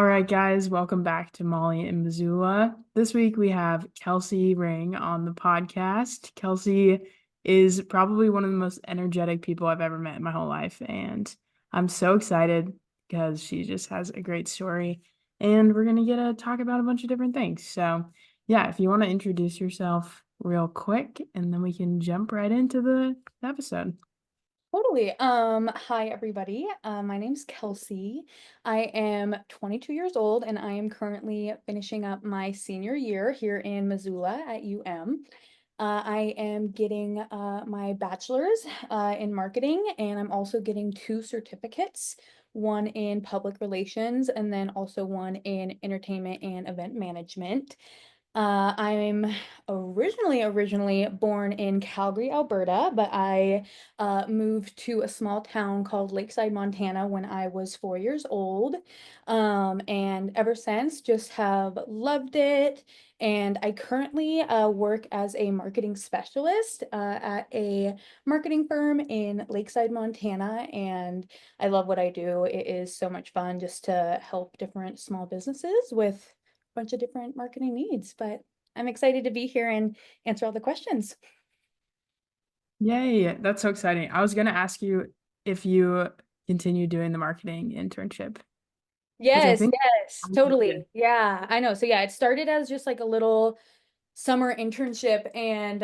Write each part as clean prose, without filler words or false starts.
All right, guys, welcome back to Molly in Missoula. This week we have Kelsie Ring on the podcast. Kelsie is probably one of the most energetic people I've ever met in my whole life, and I'm so excited because she just has a great story, and we're gonna get to talk about a bunch of different things. So, yeah, if you want to introduce yourself real quick, and then we can jump right into the episode. Totally. Hi everybody. My name's Kelsey. I am 22 years old and I am currently finishing up my senior year here in Missoula at UM. I am getting my bachelor's in marketing, and I'm also getting two certificates, one in public relations and then also one in entertainment and event management. I'm originally born in Calgary, Alberta, but I moved to a small town called Lakeside, Montana when I was 4 years old. And ever since, just have loved it. And I currently work as a marketing specialist at a marketing firm in Lakeside, Montana. And I love what I do. It is so much fun just to help different small businesses with bunch of different marketing needs, but I'm excited to be here and answer all the questions. Yay, that's so exciting. I was gonna ask you if you continue doing the marketing internship, which I Yes, think yes, you did. totally. Yeah, I know. So yeah, it started as just like a little summer internship and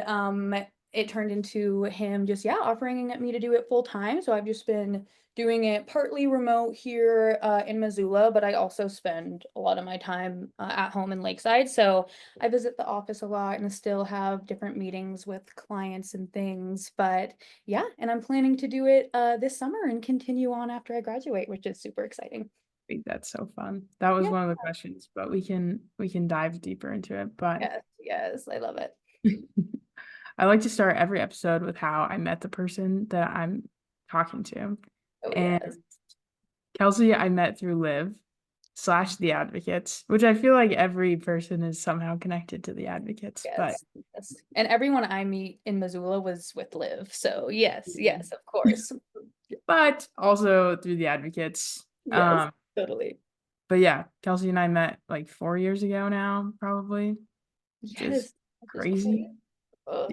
it turned into him just offering me to do it full time. So I've just been doing it partly remote here in Missoula, but I also spend a lot of my time at home in Lakeside. So I visit the office a lot and still have different meetings with clients and things. But yeah, and I'm planning to do it this summer and continue on after I graduate, which is super exciting. I think that's so fun. That was Yeah. one of the questions, but we can dive deeper into it. But Yes, yes, I love it. I like to start every episode with how I met the person that I'm talking to. Oh And yes. Kelsie, I met through Live slash the Advocates, which I feel like every person is somehow connected to the Advocates. But Yes, yes. And everyone I meet in Missoula was with Liv. So yes, yes, of course. also through the Advocates. Yes, totally. But yeah, Kelsie and I met like 4 years ago now, probably, which is Yes, that is crazy. crazy. Yeah. Oh,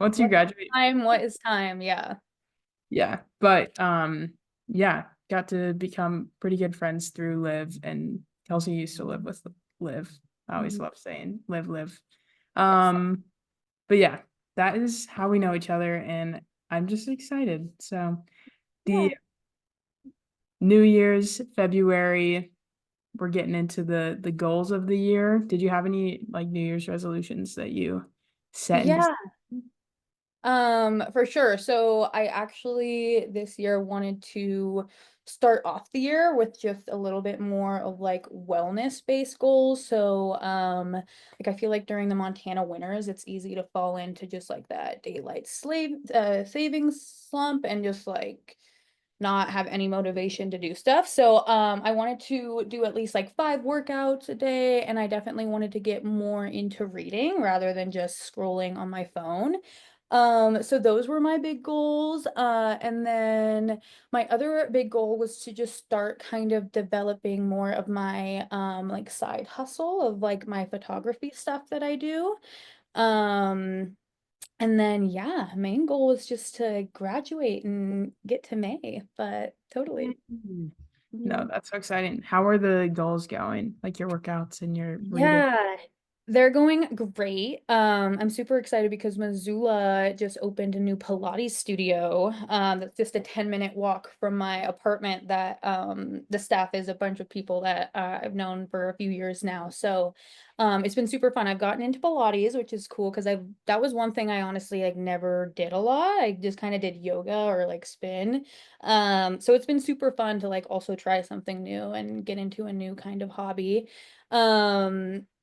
Once you what graduate, time? What is time? Yeah. yeah. But yeah, got to become pretty good friends through Liv, and Kelsie used to live with Liv. I always Mhm. love saying live. Yes. Um, but yeah, that is how we know each other, and I'm just excited. So Yeah. the New Year's, February, we're getting into the goals of the year. Did you have any like New Year's resolutions that you set in Yeah. December? For sure. So I actually this year wanted to start off the year with just a little bit more of like wellness-based goals. So like I feel like during the Montana winters, it's easy to fall into just like that daylight savings slump and just like not have any motivation to do stuff. So I wanted to do at least like 5 workouts a day, and I definitely wanted to get more into reading rather than just scrolling on my phone. So those were my big goals. And then my other big goal was to just start kind of developing more of my like side hustle of like my photography stuff that I do. Um, and then, yeah, main goal was just to graduate and get to May, but totally. Mm. No, Mhm. that's so exciting. How are the goals going? Like your workouts and your reading? Yeah, they're going great. I'm super excited because Missoula just opened a new Pilates studio. That's just a 10-minute walk from my apartment that the staff is a bunch of people that I've known for a few years now. So it's been super fun. I've gotten into Pilates, which is cool because I've that was one thing I honestly like never did a lot. I just kind of did yoga or like spin. So it's been super fun to like also try something new and get into a new kind of hobby.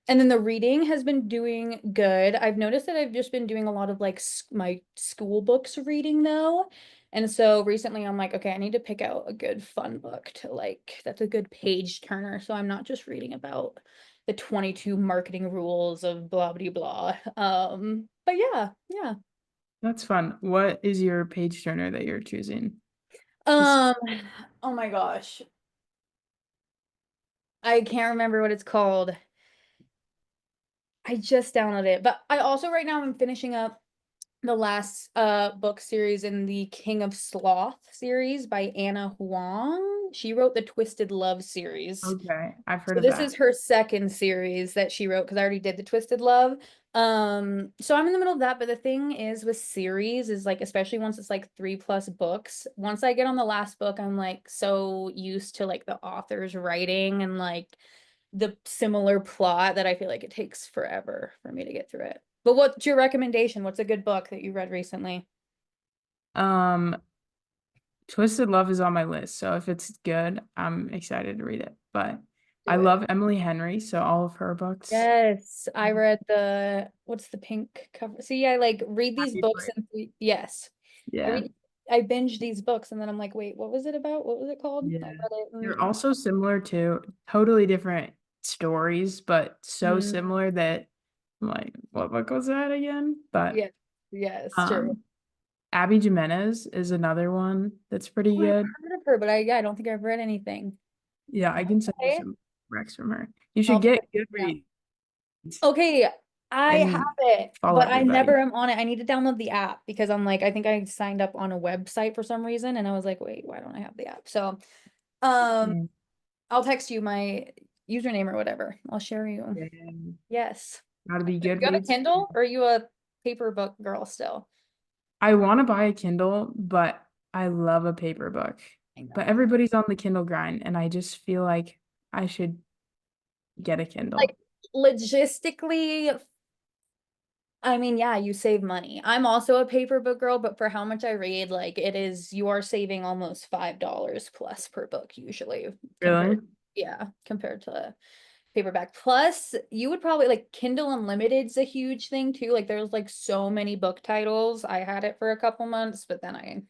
And then the reading has been doing good. I've noticed that I've just been doing a lot of like my school books reading though. And so recently I'm like, okay, I need to pick out a good fun book to like, that's a good page turner. So I'm not just reading about the 22 marketing rules of blah, blah, blah. But yeah, yeah. That's fun. What is your page turner that you're choosing? Just Um, oh my gosh. I can't remember what it's called. I just downloaded it. But I also right now I'm finishing up the last book series in the King of Sloth series by Anna Huang. She wrote the Twisted Love series. Okay, I've heard So of this that. is her second series that she wrote because I already did the Twisted Love. So I'm in the middle of that, but the thing is with series is like, especially once it's like 3+ books, once I get on the last book, I'm like so used to like the author's writing and like the similar plot that I feel like it takes forever for me to get through it. But what's your recommendation? What's a good book that you read recently? Um, Twisted Love is on my list, so if it's good, I'm excited to read it. But I Do it. love Emily Henry, so all of her books. Yes, I read what's the pink cover? See, I like read these Happy books Place. and yes. I Yeah, read I binge these books and then I'm like, wait, what was it about? What was it called? I yeah. read it They're and also similar to totally different stories, but so mm, similar that I'm like, what book was that again? But yes, yes, true. um, Abby Jimenez is another one that's pretty Oh, I've good. heard of her, but I don't think I've read anything. Yeah, I can send you Okay. some recs from her. You should I'll get check it out. Goodreads Okay, I have and it, follow but I never everybody. am on it. I need to download the app because I'm like, I think I signed up on a website for some reason and I was like, wait, why don't I have the app? So, um, Mm, I'll text you my username or whatever. I'll share you. yeah, Yes. gotta be Do you have a Goodreads. Kindle or are you a paper book girl still? I want to buy a Kindle, but I love a paper book. I But know. everybody's on the Kindle grind, and I just feel like I should get a Like Kindle. logistically, I mean, yeah, you save money. I'm also a paper book girl, but for how much I read, like it is, you are saving almost $5 plus per book usually compared, Really? yeah, compared to paperback. Plus, you would probably like Kindle Unlimited's a huge thing too. Like there's like so many book titles. I had it for a couple months, but then I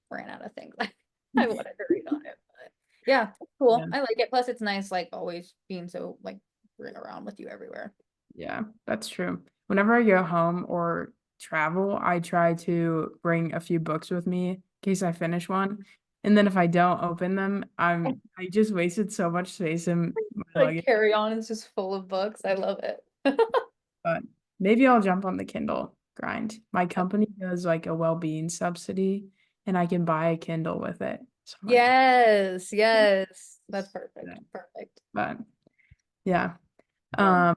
ran out of things I wanted to read on it. But yeah, Yeah. cool. I like it. Plus, it's nice, like always being so like bring around with you everywhere. Yeah, that's true. Whenever I go home or travel, I try to bring a few books with me in case I finish one. And then if I don't open them, I just wasted so much space in my Like luggage. carry on is just full of books. I love it. But maybe I'll jump on the Kindle grind. My company does like a well-being subsidy, and I can buy a Kindle with it. So I'm like, Yes, yes. That's yeah. perfect. Perfect. But yeah. Cool. Um,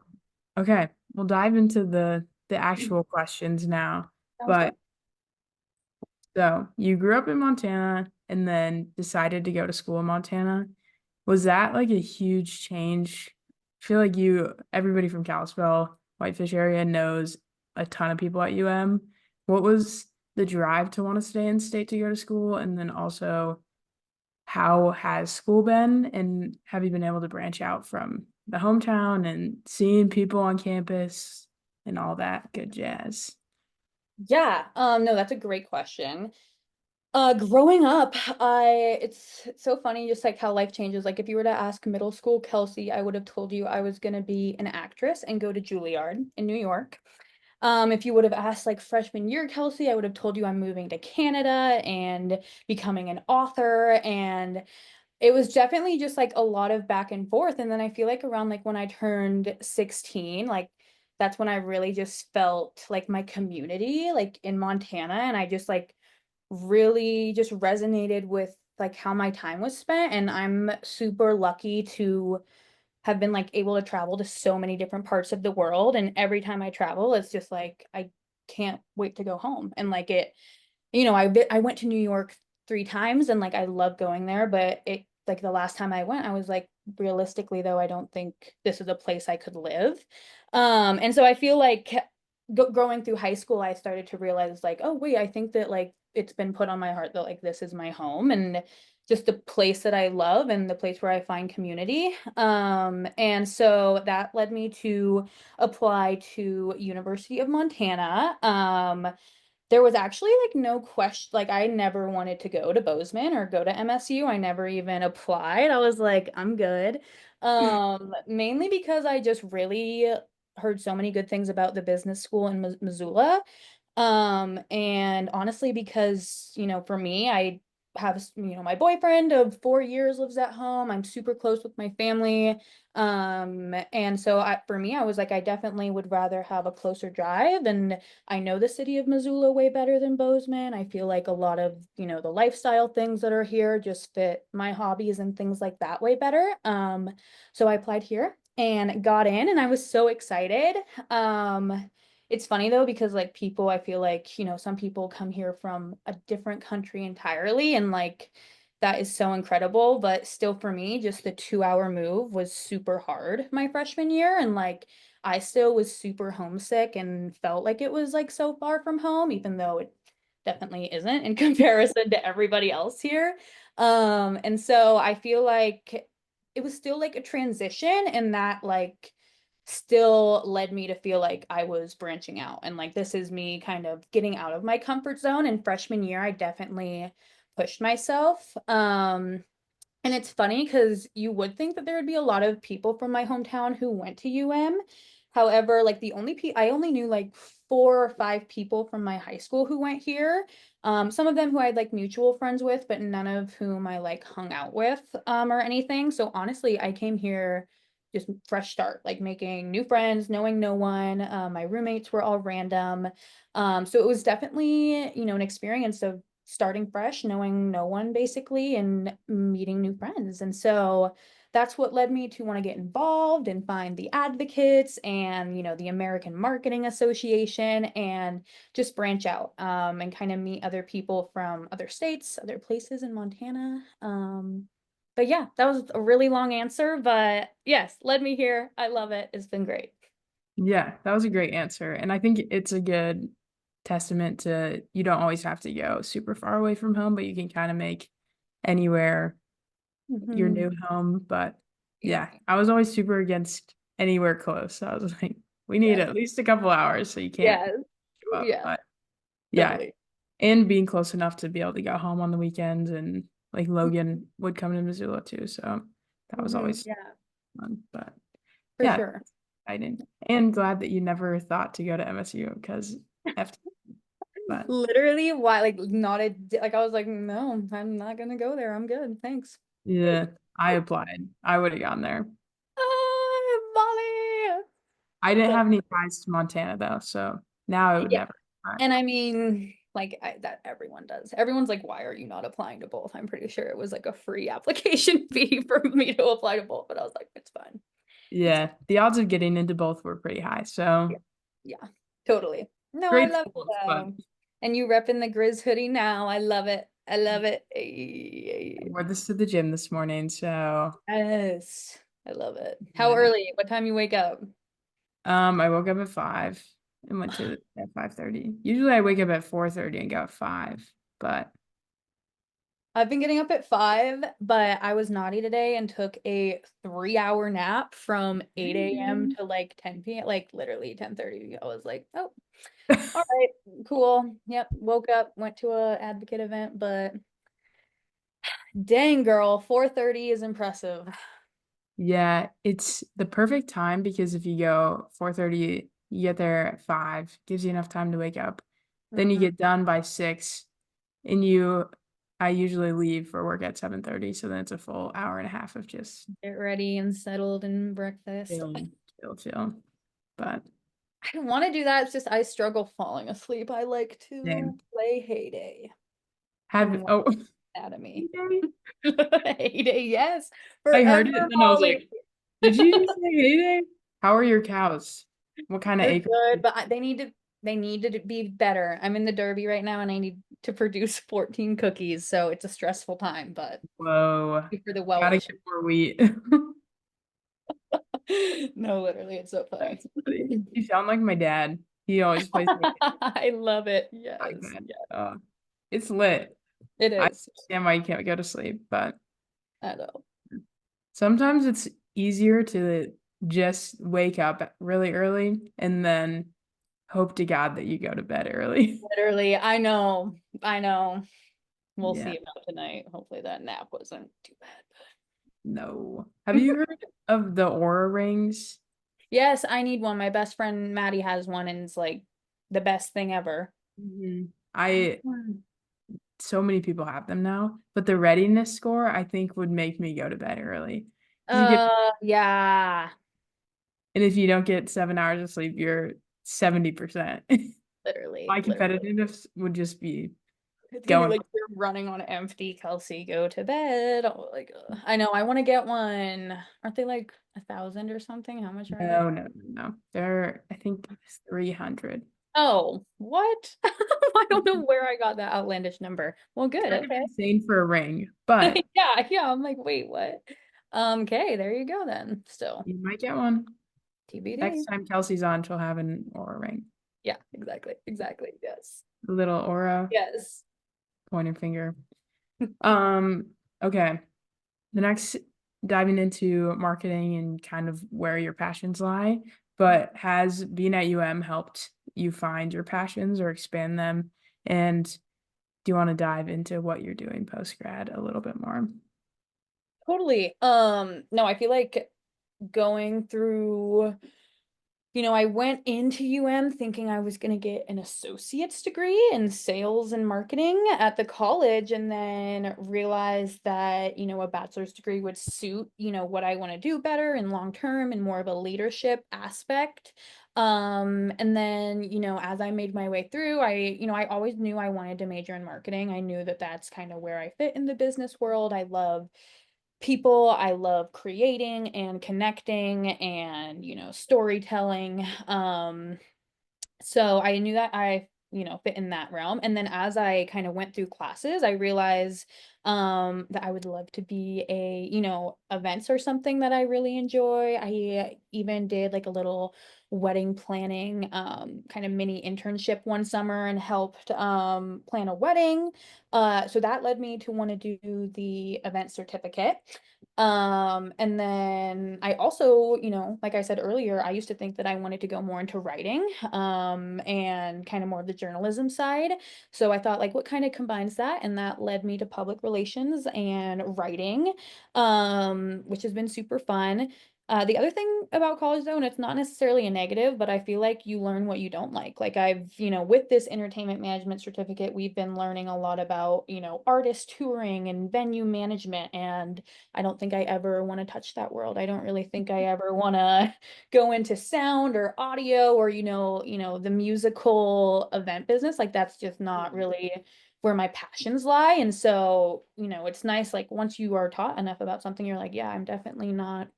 okay, we'll dive into the actual questions now. Sounds good. But so you grew up in Montana and then decided to go to school in Montana. Was that like a huge change? I feel like everybody from Kalispell, Whitefish area knows a ton of people at UM. What was the drive to want to stay in state to go to school? And then also, how has school been? And have you been able to branch out from the hometown and seeing people on campus and all that good jazz? Yeah, no, that's a great question. Growing up, it's so funny just like how life changes. Like if you were to ask middle school Kelsey, I would have told you I was gonna be an actress and go to Juilliard in New York. If you would have asked like freshman year Kelsey, I would have told you I'm moving to Canada and becoming an author. And it was definitely just like a lot of back and forth. And then I feel like around like when I turned 16, like that's when I really just felt like my community, like in Montana. And I just like really just resonated with like how my time was spent. And I'm super lucky to have been like able to travel to so many different parts of the world. And every time I travel, it's just like I can't wait to go home. And like I went to New York 3 times and like I love going there, but it like the last time I went, I was like, realistically though, I don't think this is a place I could live. And so I feel like growing through high school, I started to realize like, oh wait, I think that like it's been put on my heart that like this is my home and just the place that I love and the place where I find community. And so that led me to apply to University of Montana. There was actually like no question, like I never wanted to go to Bozeman or go to MSU. I never even applied. I was like, I'm good. Mainly because I just really heard so many good things about the business school in Missoula. And honestly, because, for me, I have, my boyfriend of 4 years lives at home. I'm super close with my family. And so for me, I was like, I definitely would rather have a closer drive. And I know the city of Missoula way better than Bozeman. I feel like a lot of, the lifestyle things that are here just fit my hobbies and things like that way better. So I applied here and got in, and I was so excited. It's funny though, because like people, I feel like, some people come here from a different country entirely, and like that is so incredible. But still, for me, just the 2 hour move was super hard my freshman year. And like I still was super homesick and felt like it was like so far from home, even though it definitely isn't in comparison to everybody else here. And so I feel like it was still like a transition, and that like still led me to feel like I was branching out, and like this is me kind of getting out of my comfort zone. In freshman year, I definitely pushed myself. And it's funny because you would think that there would be a lot of people from my hometown who went to UM. However, like I only knew like 4 or 5 people from my high school who went here. Some of them who I had like mutual friends with, but none of whom I like hung out with or anything. So honestly, I came here just fresh start, like making new friends, knowing no one. My roommates were all random. So it was definitely, an experience of starting fresh, knowing no one basically, and meeting new friends. And so that's what led me to want to get involved and find the advocates and, the American Marketing Association, and just branch out and kind of meet other people from other states, other places in Montana. But yeah, that was a really long answer, but yes, led me here. I love it. It's been great. Yeah, that was a great answer. And I think it's a good testament to you don't always have to go super far away from home, but you can kind of make anywhere your Mhm. new home. But Yeah. yeah, I was always super against anywhere close. So I was like, we need Yes. at least a couple hours so you can't Yes. go up. Yeah. But yeah, Totally. and being close enough to be able to go home on the weekends, and like Logan would come to Missoula too. So that was always Yeah, fun. But for yeah, sure. exciting. And glad that you never thought to go to MSU because after, but Literally, why? Like, not like I was like, no, I'm not gonna go there. I'm good. Thanks. yeah, I applied. I would have gone there. Ah, Molly. I didn't But have any ties to Montana though, so now I would yeah, never. But and I mean, like that everyone does. Everyone's like, why are you not applying to both? I'm pretty sure it was like a free application fee for me to apply to both, but I was like, it's fine. It's yeah, the odds of getting into both were pretty high. yeah, So yeah, totally. No, I great love it schools, but though. And you repping the Grizz hoodie now. I love it. I love it. I wore this to the gym this morning. So Yes. I love it. How yeah. early? What time you wake up? I woke up at 5 and went to at 5:30. Usually I wake up at 4:30 and go at 5, but I've been getting up at 5, but I was naughty today and took a 3 hour nap from 8 a.m. to like 10 p.m. Like literally 10:30. I was like, oh, all right, cool. Yep. Woke up, went to a advocate event, but dang girl, 4:30 is impressive. yeah, it's the perfect time because if you go 4:30, you get there at 5, gives you enough time to wake up. Then you Mhm. get done by 6, and I usually leave for work at 7:30, so then it's a full hour and a half of just Get ready and settled and breakfast. chill, chill, chill. But I want to do that. It's just I struggle falling asleep. I like to same. play Heyday. Have And oh, Anatomy. Heyday? Heyday, yes. I Forever, heard it and then I was Molly. like, did you just say Heyday? How are your cows? What kind of They're acre? good, but they need to be better. I'm in the Derby right now and I need to produce 14 cookies, so it's a stressful time, but Whoa. good for the well Gotta wishes. get more wheat. No, literally, it's so funny. That's funny. You sound like my dad. He always plays I love it. Yes. iPad. Yeah, It's lit. it I is. understand why you can't go to sleep, but I know. sometimes it's easier to just wake up really early and then hope to God that you go to bed early. Literally, I know. I know. We'll Yeah, see about tonight. Hopefully that nap wasn't too bad. no. Have you heard of the Aura rings? Yes, I need one. My best friend Maddie has one and it's like the best thing ever. Mhm. I I want one. so many people have them now, but the readiness score I think would make me go to bed early. Because you get, Yeah, and if you don't get 7 hours of sleep, you're 70%. literally, My literally. competitiveness would just be It's gonna be going. like you're running on empty, Kelsey. Go to bed. Oh, like, ugh. I know. I want to get one. Aren't they like 1,000 or something? How much are they? No, no, no, no. They're, I think, 300. Oh, what? I don't know where I got that outlandish number. Well, good. Kind of Okay. insane for a ring, but Yeah, yeah. I'm like, wait, what? Okay, there you go then. Still, you might get one. Next TBD. time Kelsey's on, she'll have an aura ring. Yeah, exactly. Exactly. Yes. A little aura Yes. pointer finger. Um, okay. The next diving into marketing and kind of where your passions lie, but has being at UM helped you find your passions or expand them? And do you want to dive into what you're doing post grad a little bit more? Totally. No, I feel like going through I went into UM thinking I was going to get an associate's degree in sales and marketing at the college, and then realized that, a bachelor's degree would suit, what I want to do better and long term and more of a leadership aspect. And then, as I made my way through, I always knew I wanted to major in marketing. I knew that that's kind of where I fit in the business world. I love people. I love creating and connecting and, storytelling. So I knew that I, fit in that realm. And then as I kind of went through classes, I realized that I would love to be events or something that I really enjoy. I even did like a little wedding planning kind of mini internship one summer and helped plan a wedding. So that led me to want to do the event certificate. And then I also, like I said earlier, I used to think that I wanted to go more into writing, and kind of more of the journalism side. So I thought, like, what kind of combines that? And that led me to public relations and writing, which has been super fun. The other thing about college though, and it's not necessarily a negative, but I feel like you learn what you don't like. Like I've, with this entertainment management certificate, we've been learning a lot about, artist touring and venue management. And I don't think I ever want to touch that world. I don't really think I ever want to go into sound or audio or, the musical event business. Like that's just not really where my passions lie. And so, it's nice, like once you are taught enough about something, you're like, yeah, I'm definitely not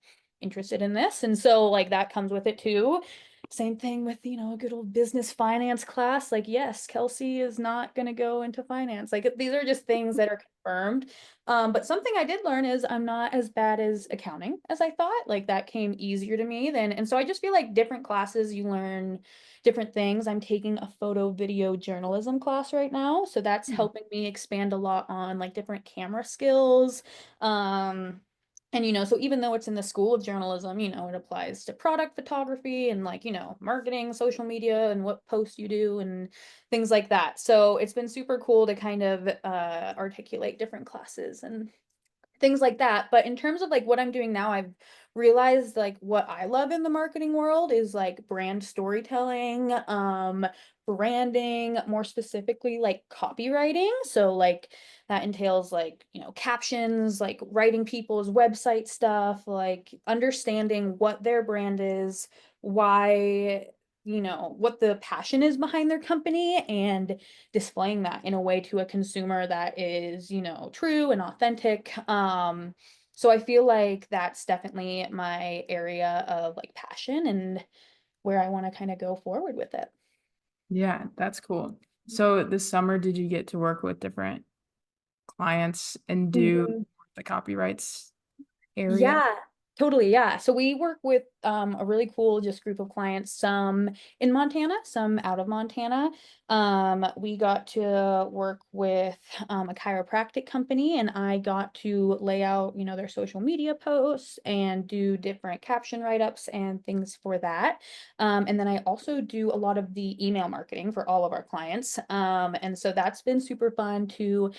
interested in this. And so like that comes with it too. Same thing with, a good old business finance class. Like, yes, Kelsey is not going to go into finance. Like, these are just things that are confirmed. But something I did learn is I'm not as bad as accounting as I thought. Like, that came easier to me then. And so I just feel like different classes, you learn different things. I'm taking a photo video journalism class right now. So that's helping me expand a lot on like different camera skills. And so even though it's in the school of journalism, it applies to product photography and like, marketing, social media and what posts you do and things like that. So it's been super cool to kind of articulate different classes and things like that. But in terms of like what I'm doing now, I've realized like what I love in the marketing world is like brand storytelling, branding, more specifically like copywriting. So like that entails like, captions, like writing people's website stuff, like understanding what their brand is, why what the passion is behind their company and displaying that in a way to a consumer that is, true and authentic. So I feel like that's definitely my area of like passion and where I want to kind of go forward with it. Yeah, that's cool. So this summer, did you get to work with different clients and do Mhm. the copyrights area? Yeah, totally. Yeah. So we work with a really cool just group of clients, some in Montana, some out of Montana. We got to work with a chiropractic company and I got to lay out, their social media posts and do different caption write-ups and things for that. And then I also do a lot of the email marketing for all of our clients. And so that's been super fun to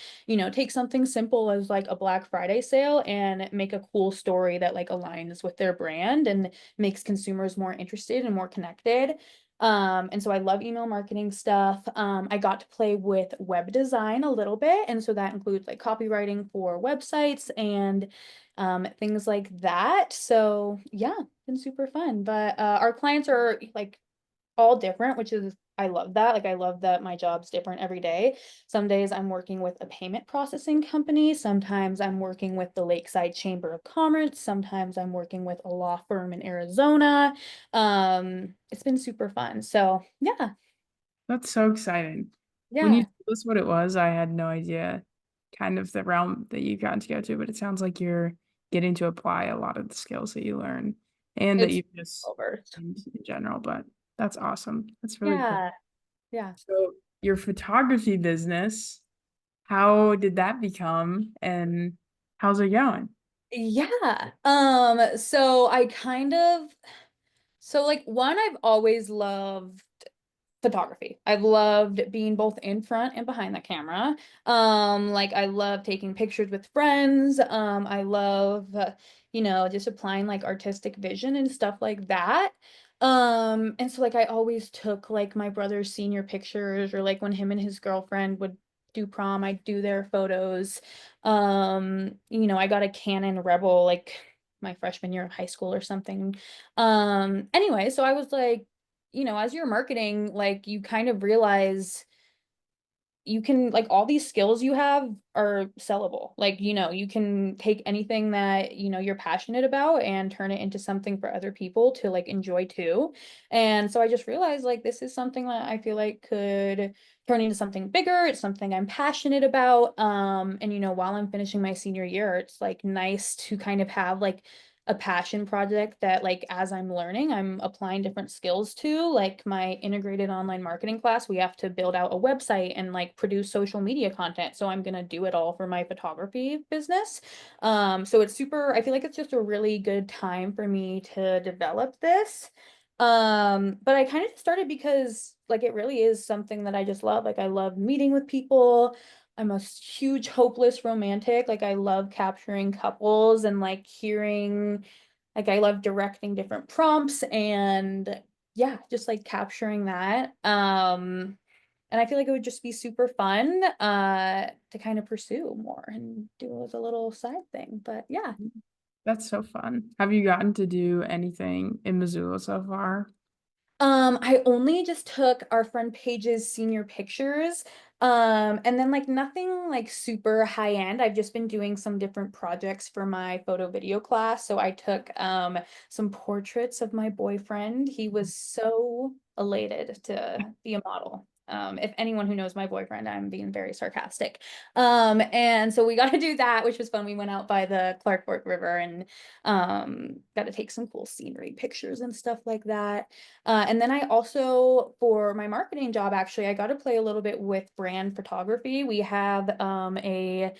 take something simple as like a Black Friday sale and make a cool story that like aligns with their brand and makes consumers more interested and more connected. And so I love email marketing stuff. I got to play with web design a little bit, and so that includes like copywriting for websites and things like that. So yeah, been super fun. But our clients are like all different, which is I love that. Like I love that my job's different every day. Some days I'm working with a payment processing company. Sometimes I'm working with the Lakeside Chamber of Commerce. Sometimes I'm working with a law firm in Arizona. It's been super fun. So yeah, That's so exciting. When you yeah. told us what it was, I had no idea kind of the realm that you got to go to, but it sounds like you're getting to apply a lot of the skills that you learn and that It's you've just over. in general, but that's awesome. That's really cool. Yeah, yeah. So your photography business, how did that become and how's it going? Yeah. So I kind of so like one, I've always loved photography. I've loved being both in front and behind the camera. Like I love taking pictures with friends. I love, just applying like artistic vision and stuff like that. And so like I always took like my brother's senior pictures or like when him and his girlfriend would do prom, I'd do their photos. I got a Canon Rebel like my freshman year of high school or something. Anyway, so I was like, as you're marketing, like you kind of realize you can like all these skills you have are sellable. Like, you can take anything that, you're passionate about and turn it into something for other people to like enjoy too. And so I just realized like this is something that I feel like could turn into something bigger. It's something I'm passionate about. And while I'm finishing my senior year, it's like nice to kind of have like a passion project that like as I'm learning, I'm applying different skills to. Like my integrated online marketing class, we have to build out a website and like produce social media content. So I'm gonna do it all for my photography business. So it's super, I feel like it's just a really good time for me to develop this. But I kind of started because like it really is something that I just love. Like I love meeting with people. I'm a huge hopeless romantic. Like I love capturing couples and like hearing, like I love directing different prompts and yeah, just like capturing that. And I feel like it would just be super fun to kind of pursue more and do as a little side thing. But yeah. That's so fun. Have you gotten to do anything in Missoula so far? I only just took our friend Paige's senior pictures. And then like nothing like super high end. I've just been doing some different projects for my photo video class. So I took some portraits of my boyfriend. He was so elated to be a model. If anyone who knows my boyfriend, I'm being very sarcastic. And so we got to do that, which was fun. We went out by the Clark Fork River and got to take some cool scenery pictures and stuff like that. And then I also, for my marketing job, actually, I got to play a little bit with brand photography. We have a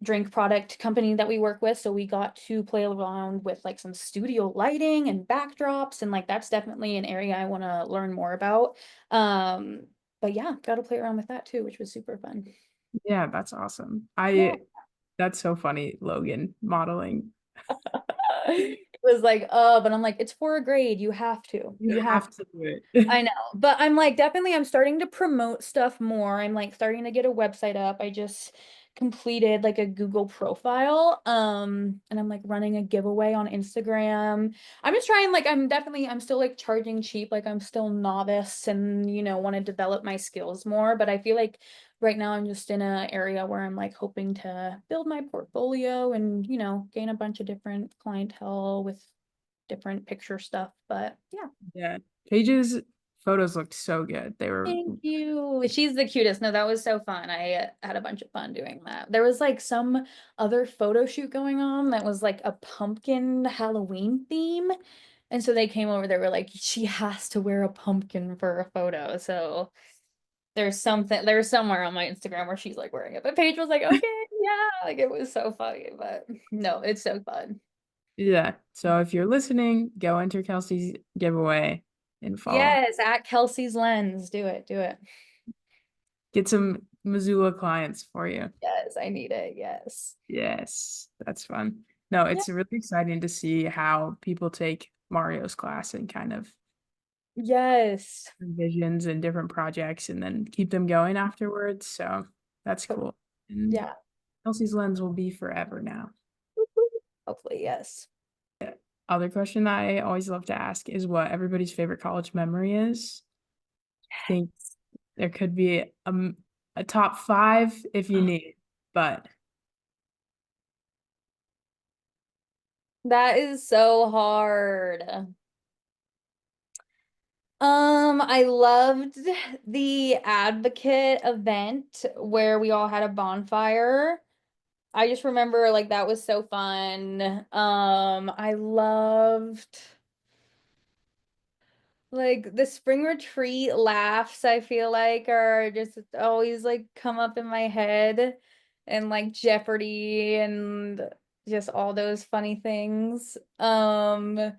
drink product company that we work with. So we got to play around with like some studio lighting and backdrops. And like that's definitely an area I want to learn more about. Um, but yeah, got to play around with that too, which was super fun. Yeah, that's awesome. Yeah. That's so funny, Logan modeling. It was like, but I'm like, it's for a grade. You have to. You You have have to do I it. know, but I'm like definitely I'm starting to promote stuff more. I'm like starting to get a website up. I just completed like a Google profile. And I'm like running a giveaway on Instagram. I'm just trying like I'm still like charging cheap, like I'm still novice and want to develop my skills more, but I feel like right now I'm just in an area where I'm like hoping to build my portfolio and gain a bunch of different clientele with different picture stuff. But yeah. Yeah. Paige's photos looked so good. They were, Thank you. She's the cutest. No, that was so fun. I had a bunch of fun doing that. There was like some other photo shoot going on that was like a pumpkin Halloween theme. And so they came over, they were like, she has to wear a pumpkin for a photo. So there's somewhere on my Instagram where she's like wearing it. But Paige was like, okay, yeah. Like it was so funny. But no, it's so fun. yeah. So if you're listening, go enter Kelsey's giveaway and follow. Yes, at Kelsey's Lens. Do it, do it. Get some Missoula clients for you. Yes, I need it. Yes. Yes, that's fun. No, Yeah. it's really exciting to see how people take Mario's class and kind of Yes. visions and different projects and then keep them going afterwards. So that's To- cool. And Yeah. Kelsey's lens will be forever now. Hopefully, yes. Other question that I always love to ask is what everybody's favorite college memory is. I think there could be a top five if you need, but That is so hard. I loved the advocate event where we all had a bonfire. I just remember like that was so fun. I loved like the spring retreat laughs, I feel like are just always like come up in my head and like Jeopardy and just all those funny things. And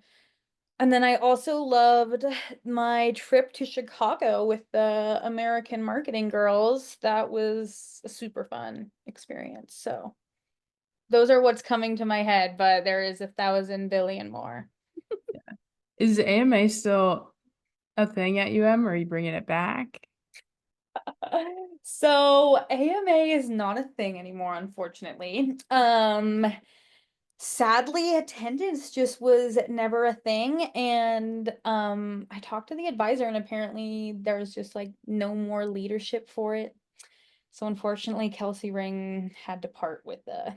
then I also loved my trip to Chicago with the American marketing girls. That was a super fun experience. So those are what's coming to my head, but there is 1,000 billion more. is AMA still a thing at UM or are you bringing it back? So AMA is not a thing anymore, unfortunately. Sadly, attendance just was never a thing. And I talked to the advisor, and apparently there's just like no more leadership for it. So unfortunately, Kelsie Ring had to part with the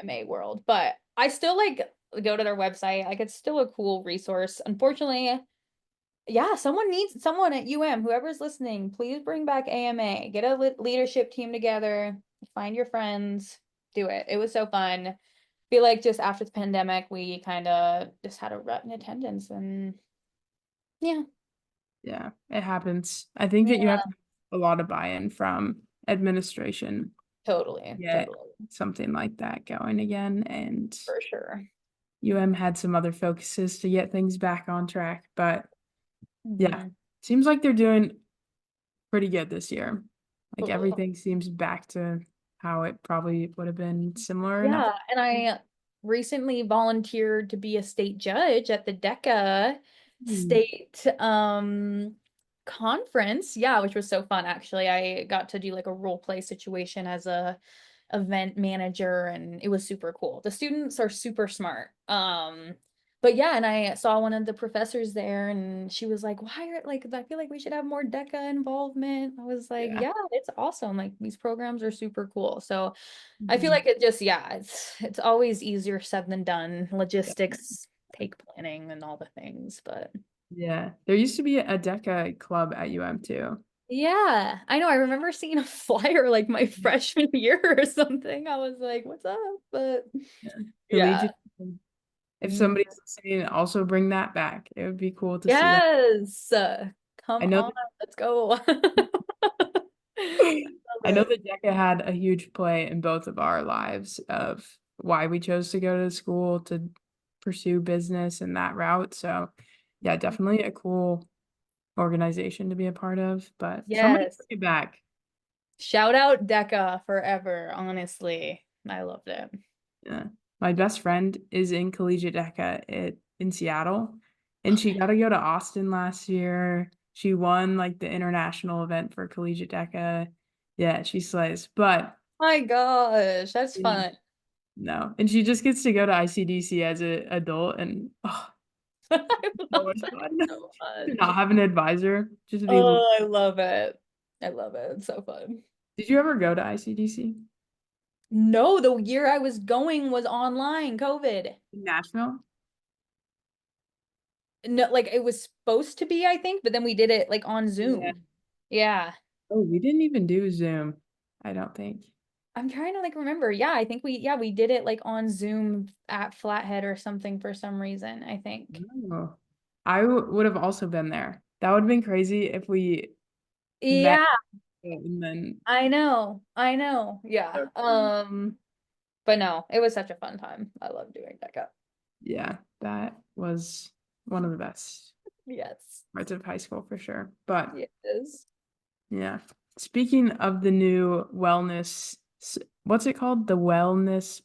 AMA world. But I still like go to their website. Like it's still a cool resource. Unfortunately, yeah, someone needs someone at UM, whoever's listening, please bring back AMA. Get a leadership team together, find your friends, do it. It was so fun. Feel like just after the pandemic, we kind of just had a rut in attendance and yeah. Yeah, it happens. I think that you have Yeah, to have a lot of buy-in from administration totally, to get totally, something like that going again. And for sure. UM had some other focuses to get things back on track. But yeah, Hmm. seems like they're doing pretty good this year. Like Totally. everything seems back to how it probably would have been similar enough. Yeah, and I recently volunteered to be a state judge at the DECA Hmm. state conference. Yeah, which was so fun actually. I got to do like a role play situation as a event manager and it was super cool. The students are super smart. But yeah, and I saw one of the professors there and she was like, "Why are like I feel like we should have more DECA involvement." I was like, Yeah. "Yeah, it's awesome. Like these programs are super cool." So I feel Mhm. like it just, yeah, it's always easier said than done. Yeah. Logistics take planning and all the things, but Yeah. There used to be a DECA club at UM too. yeah, I know. I remember seeing a flyer like my freshman year or something. I was like, what's up? But Yeah. yeah. Collegiate. If Mhm. somebody's listening, also bring that back. It would be cool to see that. Yes. I Come know on, let's go. I know Love that DECA had a huge play in both of our lives of why we chose to go to school to pursue business and that route. So yeah, it. definitely a cool organization to be a part of. But somebody Yes. bring it back. Shout out DECA forever, honestly. I loved it. Yeah. My best friend is in Collegiate DECA in Seattle, and she got to go to Austin last year. She won like the international event for Collegiate DECA. Yeah, she slays. But My gosh, that's yeah, fun. no, and she just gets to go to ICDC as an adult, and oh, I so love much that fun. so To much. not have an advisor, just be. Oh, I love it. I love it. It's so fun. Did you ever go to ICDC No, the year I was going was online, COVID. in Nashville? No, like it was supposed to be, I think, but then we did it like on Yeah. Zoom. Yeah. Oh, we didn't even do Zoom. I don't think. I'm trying to like remember. Yeah, I think we did it like on Zoom at Flathead or something for some reason, I think. Oh, I would have also been there. That would have been crazy if we met Yeah, and then. I know. I know. Yeah. But no, it was such a fun time. I love doing DECA. Yeah, that was one of the best Yes. parts of high school for sure. But Yes. yeah, speaking of the new wellness, what's it called? The wellness.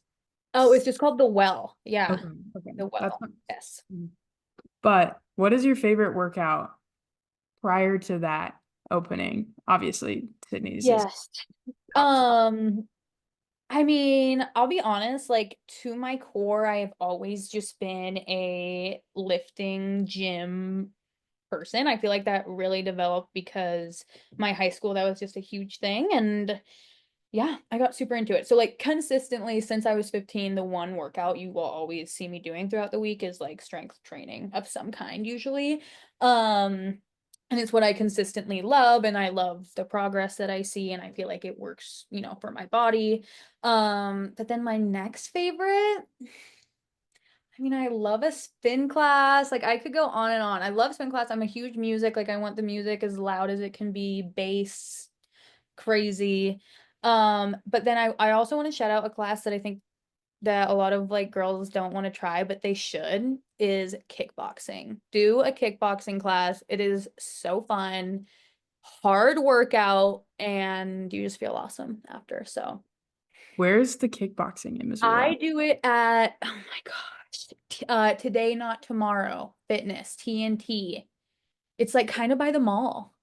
Oh, it's just called The Well. Yeah. Okay, okay, The that's Well. not. Yes. But what is your favorite workout? prior to that opening? Obviously, Sydney's is Yes. top tier. Um, I mean, I'll be honest, like to my core, I have always just been a lifting gym person. I feel like that really developed because my high school, that was just a huge thing. And yeah, I got super into it. So like consistently since I was 15, the one workout you will always see me doing throughout the week is like strength training of some kind usually. Um and it's what I consistently love and I love the progress that I see and I feel like it works, for my body. But then my next favorite, I mean, I love a spin class. Like I could go on and on. I love spin class. I'm a huge music, like I want the music as loud as it can be, bass, crazy. But then I also want to shout out a class that I think that a lot of like girls don't want to try, but they should, is kickboxing. Do a kickboxing class. It is so fun, hard workout, and you just feel awesome after. So Where's the kickboxing in I Missoula? do it at, oh my gosh, Today Not Tomorrow Fitness, TNT. It's like kind of by the mall.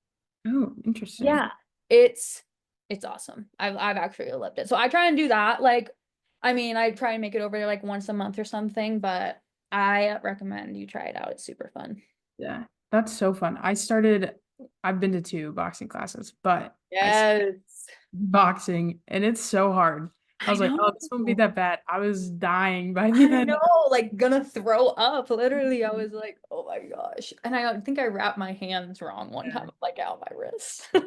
Oh, interesting. Yeah, it's it's awesome. I've actually loved it. So I try and do that. Like, I mean, I try and make it over there like once a month or something, but I recommend you try it out. It's super fun. Yeah, that's so fun. I've been to two boxing classes, but I started Yes. boxing and it's so hard. I I was like, oh, know. this won't be that bad. I was dying by the I end. know, like gonna throw up. Literally, I was like, oh my gosh. And I think I wrapped my hands wrong one Yeah. time, like out my wrist. Oh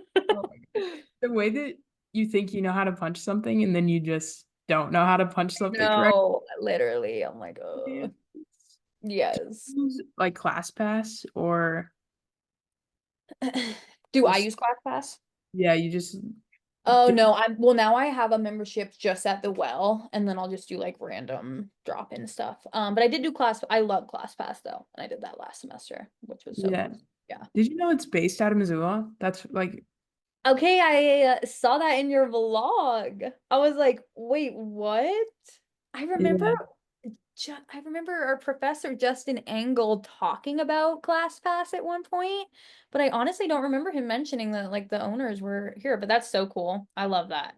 my God. The way that you think you know how to punch something and then you just don't know how to punch something correctly. No, literally. I'm like, oh, yes. Use like ClassPass or Do I just use ClassPass? yeah, you just Oh do, no, now I have a membership just at the well, and then I'll just do like random drop-in stuff. But I did do I love ClassPass though, and I did that last semester, which was so yeah. fun. Yeah. Did you know it's based out of Missoula? That's like Okay, I saw that in your vlog. I was like, wait, what? I remember yeah. I remember our professor Justin Angle talking about ClassPass at one point, but I honestly don't remember him mentioning that like the owners were here, but that's so cool. I love that.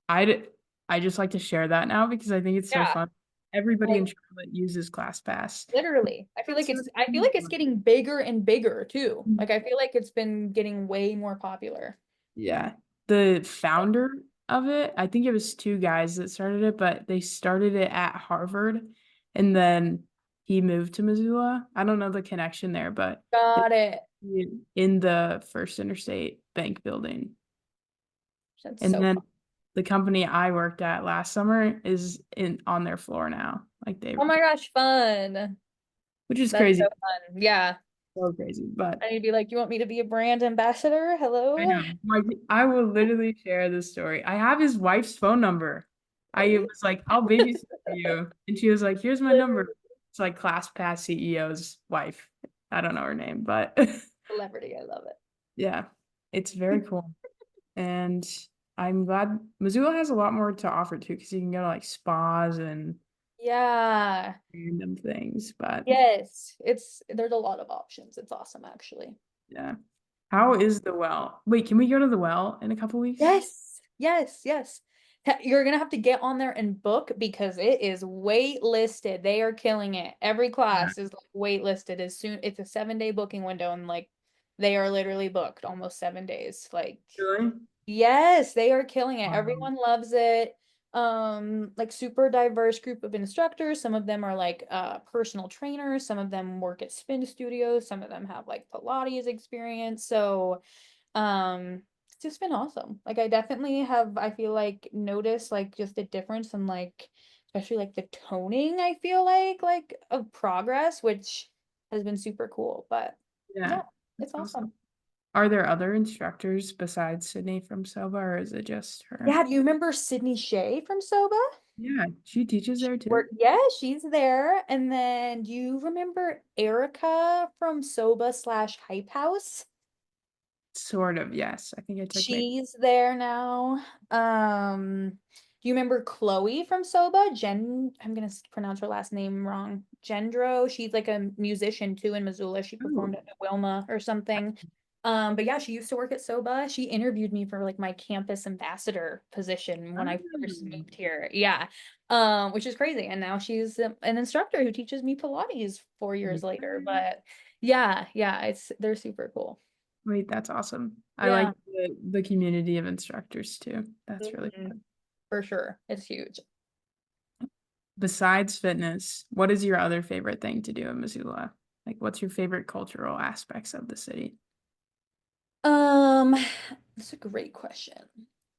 I'd I just like to share that now because I think it's so Yeah. fun. Everybody Like in Charlotte uses ClassPass. literally. It's so I feel like it's getting bigger and bigger too. Like I feel like it's been getting way more popular. yeah. The founder of it, I think it was two guys that started it, but they started it at Harvard and then he moved to Missoula. I don't know the connection there, but Got it. in the First Interstate Bank building. That's And so then fun. the company I worked at last summer is in on their floor now. Like Oh my gosh, fun. which is That's so crazy. fun. Yeah. So crazy. But I need to be like, you want me to be a brand ambassador? I Hello? know. Like I will literally share this story. I have his wife's phone number. I was like, I'll babysit for you. And she was like, here's my number. Literally. It's like ClassPass CEO's wife. I don't know her name, but Celebrity. I love it. yeah, it's very cool. And I'm glad Missoula has a lot more to offer too, because you can go to like spas and Yeah. random things. But Yes. There's a lot of options. It's awesome actually. yeah. How is the well? Wait, can we go to the well in a couple weeks? Yes. Yes. Yes. You're gonna have to get on there and book because it is wait listed. They are killing it. Every Yeah. class is like wait listed as soon. It's a 7-day booking window, and like they are literally booked almost 7 days. Like Really? yes, they are killing it. Um, Everyone loves it. Like super diverse group of instructors. Some of them are like personal trainers, some of them work at spin studios, some of them have like Pilates experience. So it's just been awesome. Like I definitely have, I feel like noticed like just a difference in like especially like the toning, I feel like of progress, which has been super cool. But yeah. yeah, it's That's awesome. awesome. Are there other instructors besides Sydney from Soba, or is it just her? Yeah, do you remember Sydney Shea from Soba? Yeah, she teaches there too. Yeah, she's there. And then do you remember Erica from Soba slash Hype House? Sort of, yes. I think I took maybe. She's there now. Do you remember Chloe from Soba? I'm gonna pronounce her last name wrong. Gendro. She's like a musician too in Missoula. She Oh, performed at the Wilma or something. But yeah, she used to work at Soba. She interviewed me for like my campus ambassador position when I first Oh, moved here. Yeah. Which is crazy. And now she's an instructor who teaches me Pilates 4 years later. But yeah, they're super cool. wait, that's awesome. I like Yeah. the community of instructors too. That's really Mhm. fun. For sure. It's huge. Besides fitness, what is your other favorite thing to do in Missoula? Like, what's your favorite cultural aspects of the city? Um, that's a great question.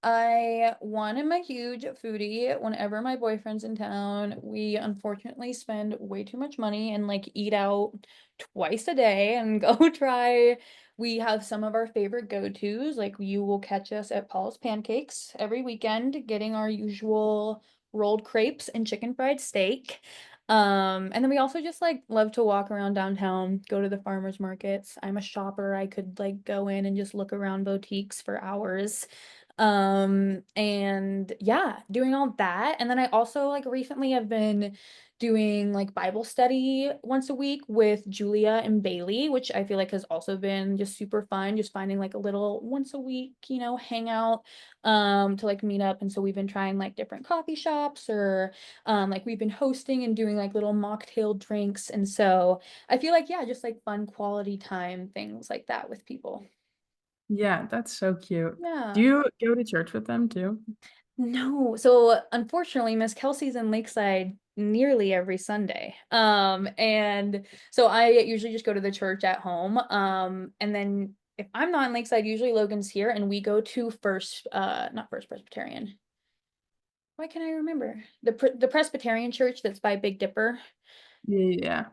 One, am a huge foodie. Whenever my boyfriend's in town, we unfortunately spend way too much money and like eat out twice a day and go try. We have some of our favorite go-tos. Like you will catch us at Paul's Pancakes every weekend, getting our usual rolled crepes and chicken fried steak. And then we also just like love to walk around downtown, go to the farmers markets. I'm a shopper. I could like go in and just look around boutiques for hours. And yeah, doing all that. And then I also like recently have been doing like Bible study once a week with Julia and Bailey, which I feel like has also been just super fun, just finding like a little once a week, hangout to like meet up. And so we've been trying like different coffee shops or like we've been hosting and doing like little mocktail drinks. And so I feel like, yeah, just like fun quality time, things like that with people. Yeah, that's so cute. Do Yeah. you go to church with them too? No. So unfortunately, Miss Kelsey's in Lakeside nearly every Sunday. And so I usually just go to the church at home. And then if I'm not in Lakeside, usually Logan's here and we go to not First Presbyterian. Why can't I remember? The Presbyterian church that's by Big Dipper. Yeah.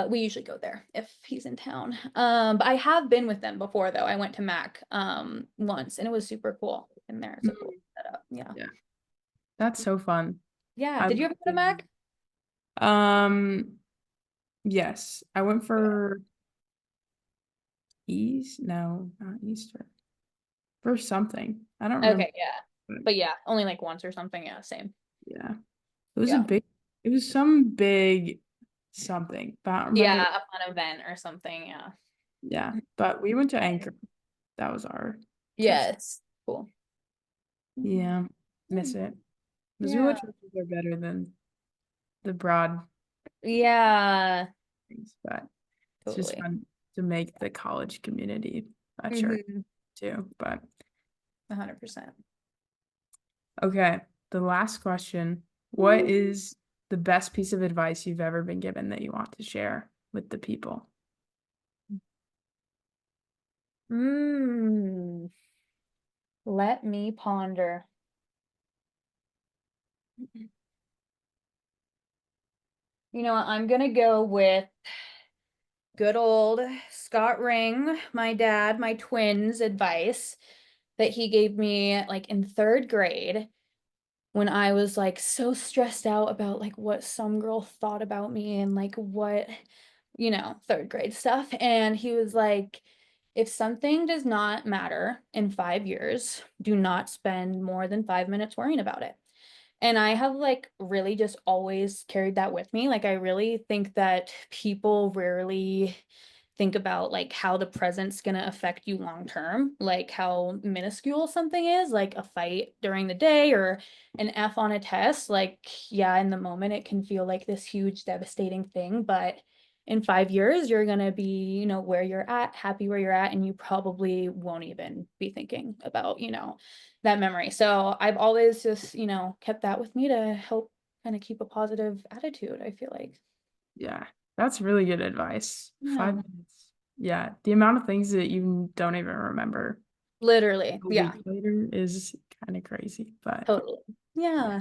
We usually go there if he's in town. But I have been with them before though. I went to Mac once and it was super cool in there. It's a cool Mhm. setup. Yeah. Yeah. That's so fun. Yeah. I Did you love ever go to to. Mac? Yes. I went for East. No, not Easter. For something. I don't remember. Okay, yeah. But But yeah, only like once or something. Yeah, same. yeah. It was a Yeah. big, it was some big something, but I don't remember. Yeah, a fun event or something. Yeah. Yeah. But we went to Anchor. That was our church. Yes. Cool. Mhm. Yeah. Miss Hmm. it. Missoula Yeah. churches are better than the broad Yeah. things, but it's just Totally. fun to make the college community a church Mm-hmm. too. But 100%. okay, the last question. What is the best piece of advice you've ever been given that you want to share with the people? Mm. Let me ponder. You know what? I'm gonna go with good old Scott Ring, my dad, my twins' advice that he gave me like in third grade when I was like so stressed out about like what some girl thought about me and like what, third grade stuff. And he was like, if something does not matter in 5 years, do not spend more than 5 minutes worrying about it. And I have like really just always carried that with me. Like, I really think that people rarely think about like how the present's gonna affect you long term, like how minuscule something is, like a fight during the day or an F on a test. Like, yeah, in the moment it can feel like this huge devastating thing, but in 5 years you're gonna be, where you're at, happy where you're at, and you probably won't even be thinking about, that memory. So I've always just, kept that with me to help kind of keep a positive attitude, I feel like. Yeah, that's really good advice. Yeah. 5 minutes. Yeah, the amount of things that you don't even remember Literally. a Yeah, week later is kind of crazy. But totally. yeah, Yeah.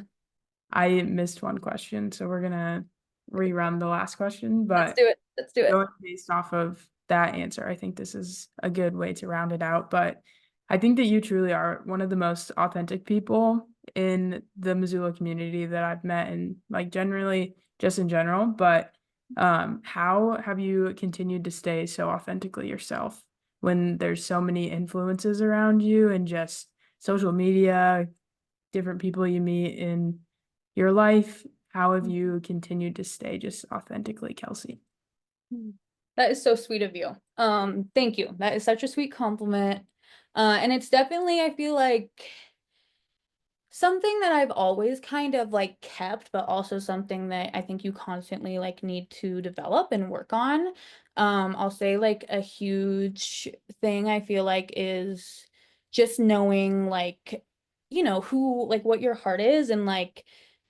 I missed one question, so we're gonna rerun the last question. Let's But do it. Let's do it. going based off of that answer, I think this is a good way to round it out. But I think that you truly are one of the most authentic people in the Missoula community that I've met, and like generally just in general. But how have you continued to stay so authentically yourself when there's so many influences around you and just social media, different people you meet in your life? How have you continued to stay just authentically, Kelsie? That is so sweet of you. Thank you. That is such a sweet compliment. And it's definitely, I feel like something that I've always kind of like kept, but also something that I think you constantly like need to develop and work on. I'll say like a huge thing I feel like is just knowing like, who like what your heart is and like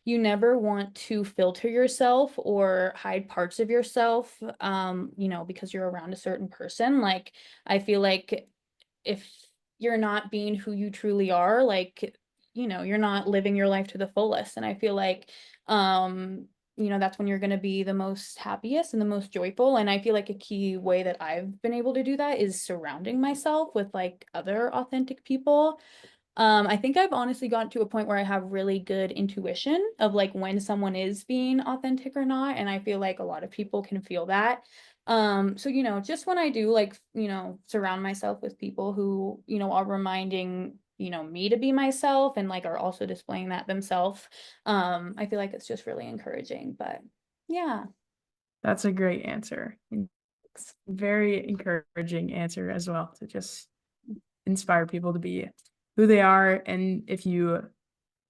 you never want to filter yourself or hide parts of yourself, because you're around a certain person. Like I feel like if you're not being who you truly are, like, you're not living your life to the fullest. And I feel like, that's when you're going to be the most happiest and the most joyful. And I feel like a key way that I've been able to do that is surrounding myself with like other authentic people. I think I've honestly gotten to a point where I have really good intuition of like when someone is being authentic or not, and I feel like a lot of people can feel that. So just when I do like, surround myself with people who, are reminding, me to be myself and like are also displaying that themselves, I feel like it's just really encouraging. But yeah. That's a great answer. Very encouraging answer as well to just inspire people to be who they are. And if you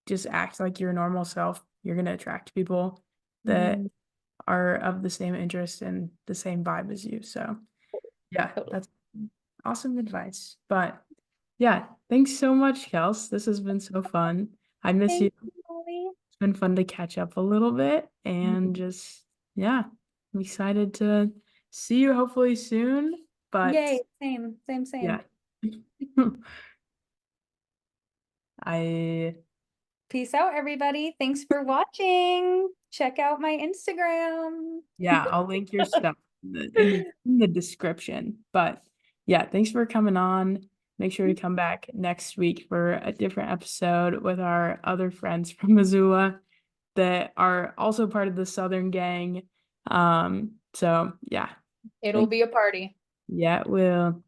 just act like your normal self, you're going to attract people that Mhm. are of the same interest and the same vibe as you. So, yeah, Totally. that's awesome advice. But yeah, thanks so much, Kels. This has been so fun. I miss you. Thank you, Molly. It's been fun to catch up a little bit and just, yeah, I'm excited to see you hopefully soon. But Yay, same, same, yeah, same. I Peace out, everybody. Thanks for watching. Check out my Instagram. Yeah, I'll link your stuff in the description. But yeah, thanks for coming on. Make sure to come back next week for a different episode with our other friends from Missoula that are also part of the Southern gang. So yeah, It'll thank be a party. yeah, it will.